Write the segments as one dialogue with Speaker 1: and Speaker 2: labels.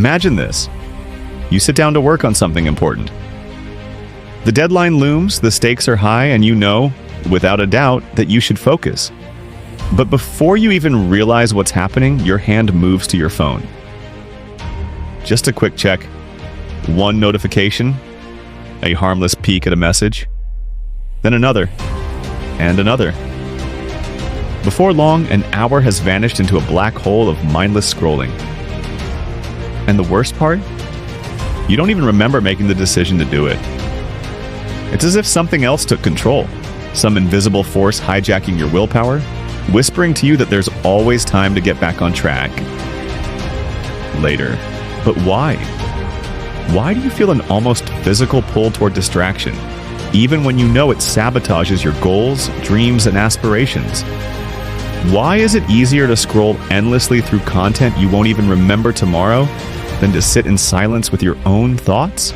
Speaker 1: Imagine this. You sit down to work on something important. The deadline looms, the stakes are high, and you know, without a doubt, that you should focus. But before you even realize what's happening, your hand moves to your phone. Just a quick check. One notification, a harmless peek at a message, then another, and another. Before long, an hour has vanished into a black hole of mindless scrolling. And the worst part? You don't even remember making the decision to do it. It's as if something else took control, some invisible force hijacking your willpower, whispering to you that there's always time to get back on track. Later. But why? Why do you feel an almost physical pull toward distraction, even when you know it sabotages your goals, dreams, and aspirations? Why is it easier to scroll endlessly through content you won't even remember tomorrow than to sit in silence with your own thoughts?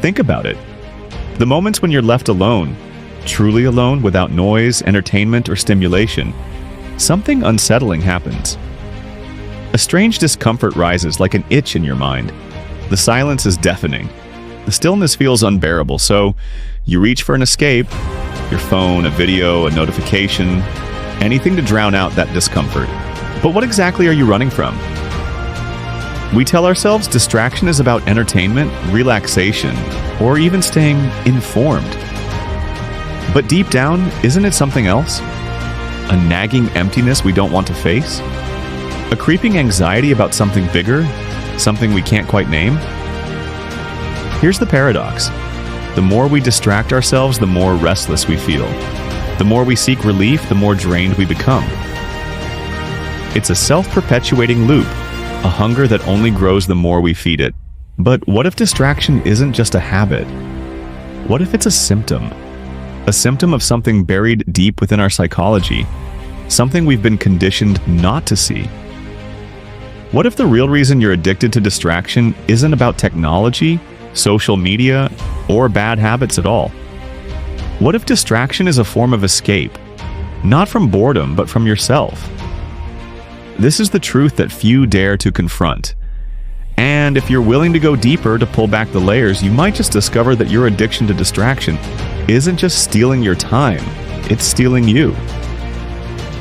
Speaker 1: Think about it. The moments when you're left alone, truly alone, without noise, entertainment, or stimulation, something unsettling happens. A strange discomfort rises like an itch in your mind. The silence is deafening. The stillness feels unbearable, so you reach for an escape, your phone, a video, a notification, anything to drown out that discomfort. But what exactly are you running from? We tell ourselves distraction is about entertainment, relaxation, or even staying informed. But deep down, isn't it something else? A nagging emptiness we don't want to face? A creeping anxiety about something bigger? Something we can't quite name? Here's the paradox. The more we distract ourselves, the more restless we feel. The more we seek relief, the more drained we become. It's a self-perpetuating loop, a hunger that only grows the more we feed it. But what if distraction isn't just a habit? What if it's a symptom? A symptom of something buried deep within our psychology, something we've been conditioned not to see. What if the real reason you're addicted to distraction isn't about technology, social media, or bad habits at all? What if distraction is a form of escape, not from boredom, but from yourself? This is the truth that few dare to confront. And if you're willing to go deeper to pull back the layers, you might just discover that your addiction to distraction isn't just stealing your time, it's stealing you.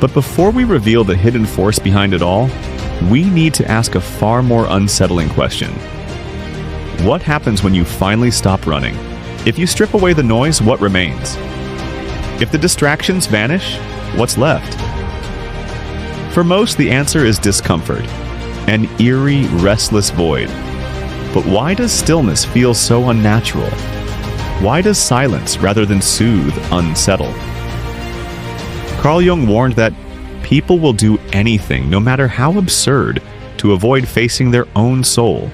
Speaker 1: But before we reveal the hidden force behind it all, we need to ask a far more unsettling question. What happens when you finally stop running? If you strip away the noise, what remains? If the distractions vanish, what's left? For most, the answer is discomfort, an eerie, restless void. But why does stillness feel so unnatural? Why does silence, rather than soothe, unsettle? Carl Jung warned that people will do anything, no matter how absurd, to avoid facing their own soul.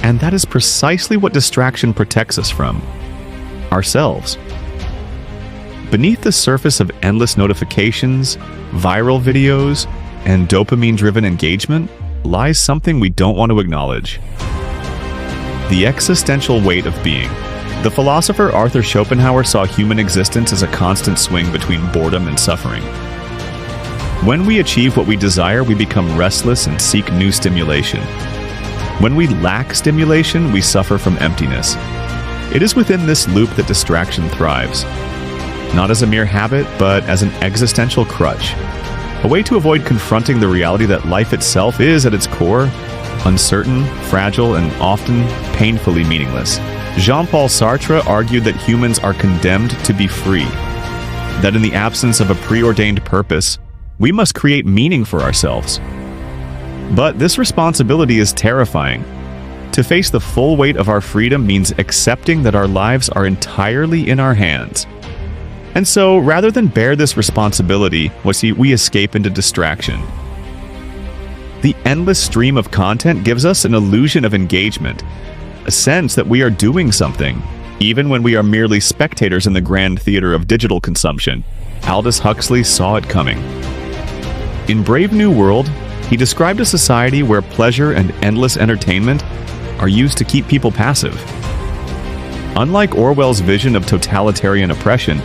Speaker 1: And that is precisely what distraction protects us from. Ourselves. Beneath the surface of endless notifications, viral videos, and dopamine-driven engagement lies something we don't want to acknowledge. The existential weight of being. The philosopher Arthur Schopenhauer saw human existence as a constant swing between boredom and suffering. When we achieve what we desire, we become restless and seek new stimulation. When we lack stimulation, we suffer from emptiness. It is within this loop that distraction thrives. Not as a mere habit, but as an existential crutch. A way to avoid confronting the reality that life itself is, at its core, uncertain, fragile, and often painfully meaningless. Jean-Paul Sartre argued that humans are condemned to be free. That in the absence of a preordained purpose, we must create meaning for ourselves. But this responsibility is terrifying. To face the full weight of our freedom means accepting that our lives are entirely in our hands. And so, rather than bear this responsibility, we escape into distraction. The endless stream of content gives us an illusion of engagement, a sense that we are doing something, even when we are merely spectators in the grand theater of digital consumption. Aldous Huxley saw it coming. In Brave New World, he described a society where pleasure and endless entertainment are used to keep people passive. Unlike Orwell's vision of totalitarian oppression,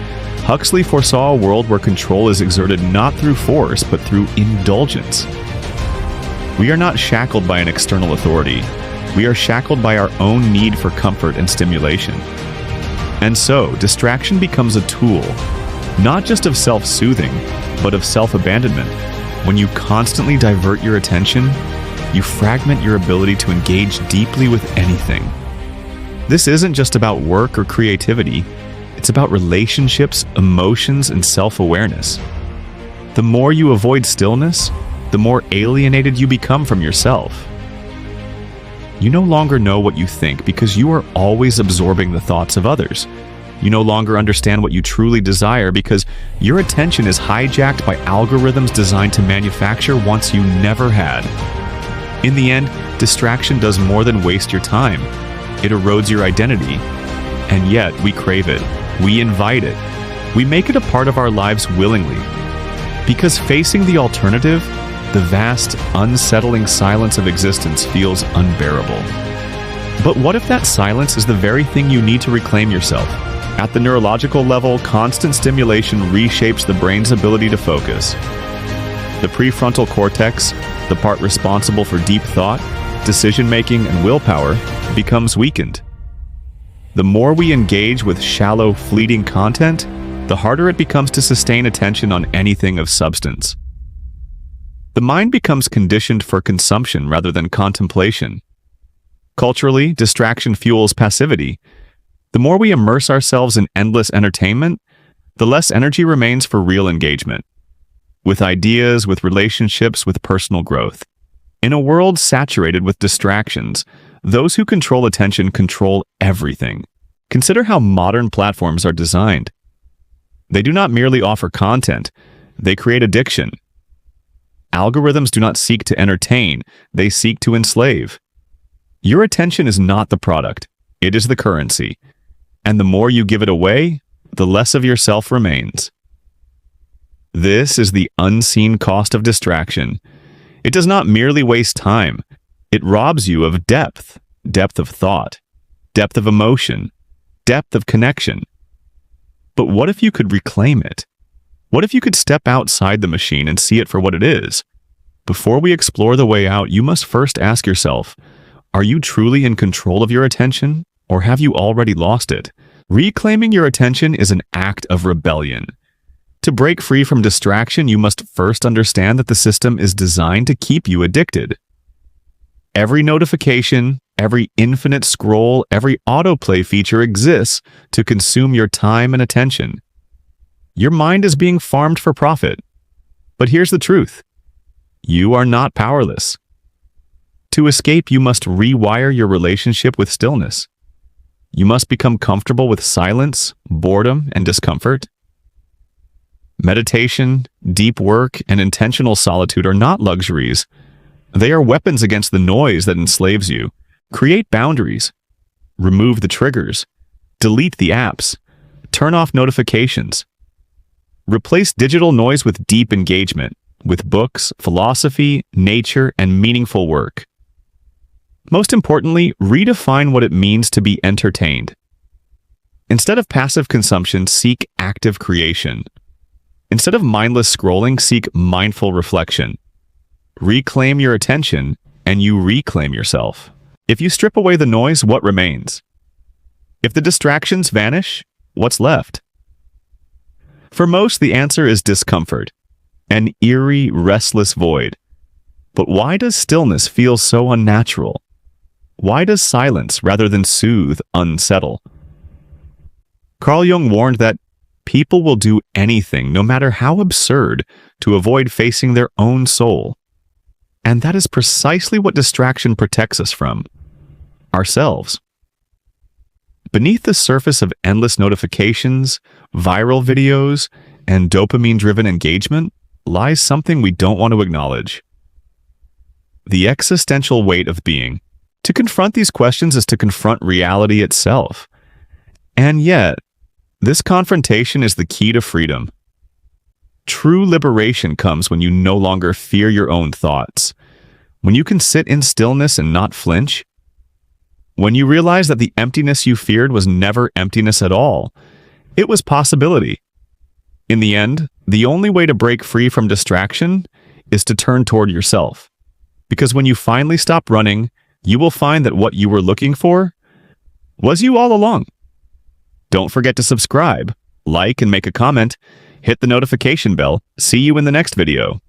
Speaker 1: Huxley foresaw a world where control is exerted not through force, but through indulgence. We are not shackled by an external authority. We are shackled by our own need for comfort and stimulation. And so, distraction becomes a tool, not just of self-soothing, but of self-abandonment. When you constantly divert your attention, you fragment your ability to engage deeply with anything. This isn't just about work or creativity. It's about relationships, emotions, and self-awareness. The more you avoid stillness, the more alienated you become from yourself. You no longer know what you think because you are always absorbing the thoughts of others. You no longer understand what you truly desire because your attention is hijacked by algorithms designed to manufacture wants you never had. In the end, distraction does more than waste your time. It erodes your identity. And yet, we crave it. We invite it. We make it a part of our lives willingly. Because facing the alternative, the vast, unsettling silence of existence feels unbearable. But what if that silence is the very thing you need to reclaim yourself? At the neurological level, constant stimulation reshapes the brain's ability to focus. The prefrontal cortex, the part responsible for deep thought, decision-making, and willpower, becomes weakened. The more we engage with shallow, fleeting content, the harder it becomes to sustain attention on anything of substance. The mind becomes conditioned for consumption rather than contemplation. Culturally, distraction fuels passivity. The more we immerse ourselves in endless entertainment, the less energy remains for real engagement, with ideas, with relationships, with personal growth. In a world saturated with distractions, those who control attention control everything. Consider how modern platforms are designed. They do not merely offer content, they create addiction. Algorithms do not seek to entertain, they seek to enslave. Your attention is not the product, it is the currency. And the more you give it away, the less of yourself remains. This is the unseen cost of distraction. It does not merely waste time, it robs you of depth, depth of thought, depth of emotion, depth of connection. But what if you could reclaim it? What if you could step outside the machine and see it for what it is? Before we explore the way out, you must first ask yourself, are you truly in control of your attention, or have you already lost it? Reclaiming your attention is an act of rebellion. To break free from distraction, you must first understand that the system is designed to keep you addicted. Every notification, every infinite scroll, every autoplay feature exists to consume your time and attention. Your mind is being farmed for profit. But here's the truth. You are not powerless. To escape, you must rewire your relationship with stillness. You must become comfortable with silence, boredom, and discomfort. Meditation, deep work, and intentional solitude are not luxuries. They are weapons against the noise that enslaves you. Create boundaries. Remove the triggers. Delete the apps. Turn off notifications. Replace digital noise with deep engagement, with books, philosophy, nature, and meaningful work. Most importantly, redefine what it means to be entertained. Instead of passive consumption, seek active creation. Instead of mindless scrolling, seek mindful reflection. Reclaim your attention, and you reclaim yourself. If you strip away the noise, what remains? If the distractions vanish, what's left? For most, the answer is discomfort, an eerie, restless void. But why does stillness feel so unnatural? Why does silence, rather than soothe, unsettle? Carl Jung warned that people will do anything, no matter how absurd, to avoid facing their own soul. And that is precisely what distraction protects us from: ourselves. Beneath the surface of endless notifications, viral videos, and dopamine-driven engagement lies something we don't want to acknowledge: the existential weight of being. To confront these questions is to confront reality itself. And yet, this confrontation is the key to freedom. True liberation comes when you no longer fear your own thoughts, when you can sit in stillness and not flinch, when you realize that the emptiness you feared was never emptiness at all. It was possibility. In the end, the only way to break free from distraction is to turn toward yourself. Because when you finally stop running, you will find that what you were looking for was you all along. Don't forget to subscribe, like, and make a comment. Hit the notification bell. See you in the next video.